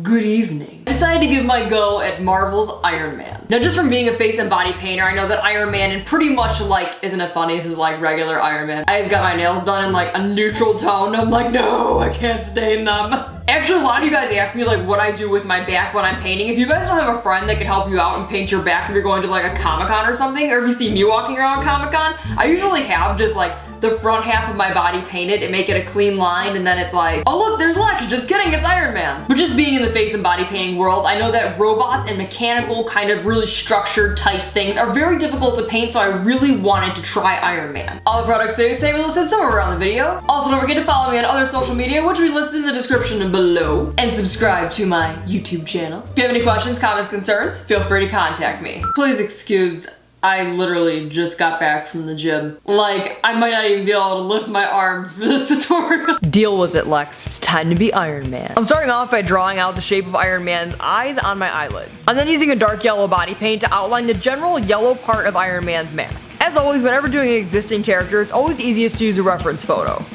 Good evening. I decided to give my go at Marvel's Iron Man. Now, just from being a face and body painter, I know that Iron Man and pretty much like, isn't it funny, this is like regular Iron Man. I just got my nails done in like a neutral tone. I'm like, no, I can't stain them. Actually, a lot of you guys ask me like what I do with my back when I'm painting. If you guys don't have a friend that can help you out and paint your back if you're going to like a Comic-Con or something, or if you see me walking around Comic-Con, I usually have just like the front half of my body painted and make it a clean line, and then it's like, oh look, there's Lex, just kidding, it's Iron Man. But just being in the face and body painting world, I know that robots and mechanical kind of really structured type things are very difficult to paint, so I really wanted to try Iron Man. All the products stay the same and listed somewhere around the video. Also, don't forget to follow me on other social media, which will be listed in the description below, and subscribe to my YouTube channel. If you have any questions, comments, concerns, feel free to contact me. Please excuse, I literally just got back from the gym. Like, I might not even be able to lift my arms for this tutorial. Deal with it, Lex. It's time to be Iron Man. I'm starting off by drawing out the shape of Iron Man's eyes on my eyelids. I'm then using a dark yellow body paint to outline the general yellow part of Iron Man's mask. As always, whenever doing an existing character, it's always easiest to use a reference photo.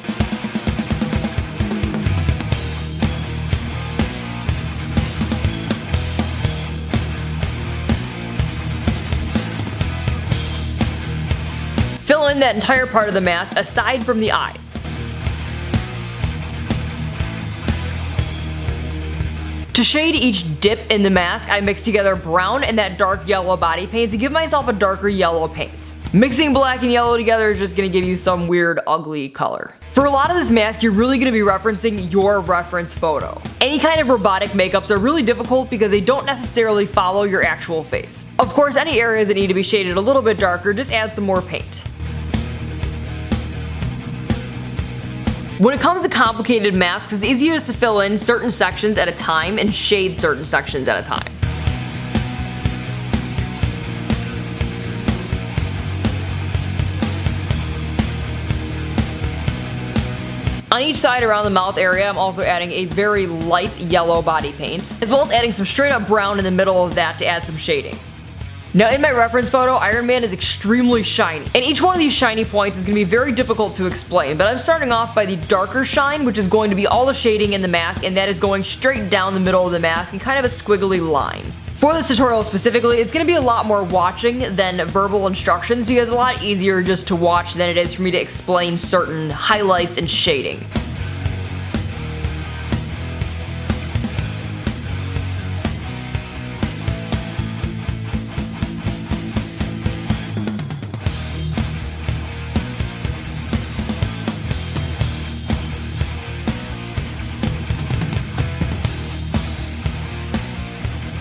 Fill in that entire part of the mask aside from the eyes. To shade each dip in the mask, I mix together brown and that dark yellow body paint to give myself a darker yellow paint. Mixing black and yellow together is just going to give you some weird, ugly color. For a lot of this mask, you're really going to be referencing your reference photo. Any kind of robotic makeups are really difficult because they don't necessarily follow your actual face. Of course, any areas that need to be shaded a little bit darker, just add some more paint. When it comes to complicated masks, it's easiest to fill in certain sections at a time and shade certain sections at a time. On each side around the mouth area, I'm also adding a very light yellow body paint, as well as adding some straight up brown in the middle of that to add some shading. Now, in my reference photo, Iron Man is extremely shiny, and each one of these shiny points is going to be very difficult to explain, but I'm starting off by the darker shine, which is going to be all the shading in the mask, and that is going straight down the middle of the mask in kind of a squiggly line. For this tutorial specifically, it's going to be a lot more watching than verbal instructions because it's a lot easier just to watch than it is for me to explain certain highlights and shading.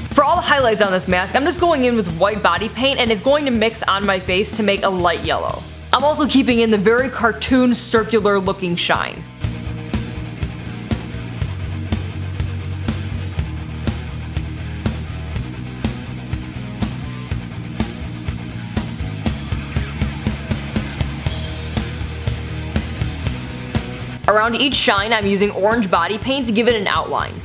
For all the highlights on this mask, I'm just going in with white body paint and it's going to mix on my face to make a light yellow. I'm also keeping in the very cartoon circular looking shine. Around each shine, I'm using orange body paint to give it an outline.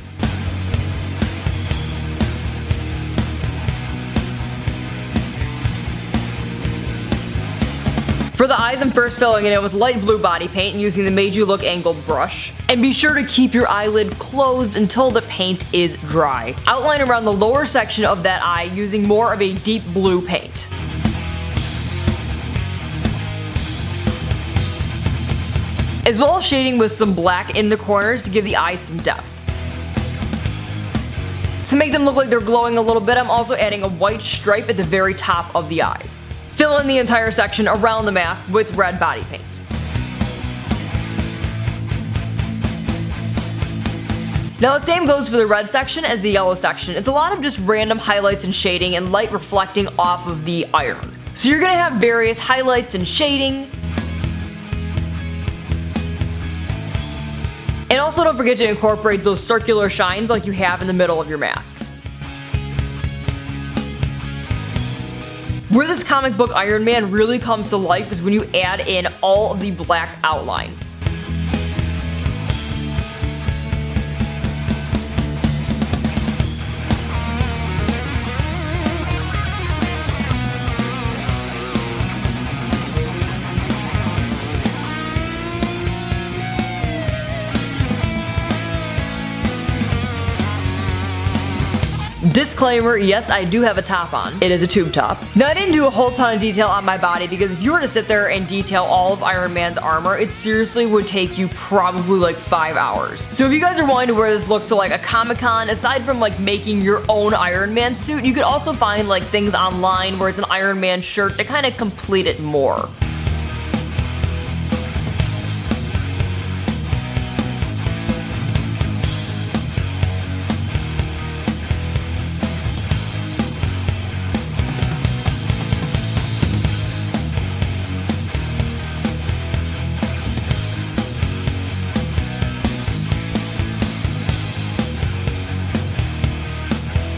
For the eyes, I'm first filling it in with light blue body paint and using the Made You Look angled brush. And be sure to keep your eyelid closed until the paint is dry. Outline around the lower section of that eye using more of a deep blue paint. As well as shading with some black in the corners to give the eyes some depth. To make them look like they're glowing a little bit, I'm also adding a white stripe at the very top of the eyes. Fill in the entire section around the mask with red body paint. Now the same goes for the red section as the yellow section. It's a lot of just random highlights and shading and light reflecting off of the iron. So you're going to have various highlights and shading. And also don't forget to incorporate those circular shines like you have in the middle of your mask. Where this comic book Iron Man really comes to life is when you add in all of the black outline. Disclaimer, yes, I do have a top on. It is a tube top. Now, I didn't do a whole ton of detail on my body because if you were to sit there and detail all of Iron Man's armor, it seriously would take you probably like 5 hours. So if you guys are wanting to wear this look to like a Comic-Con, aside from like making your own Iron Man suit, you could also find like things online where it's an Iron Man shirt to kind of complete it more.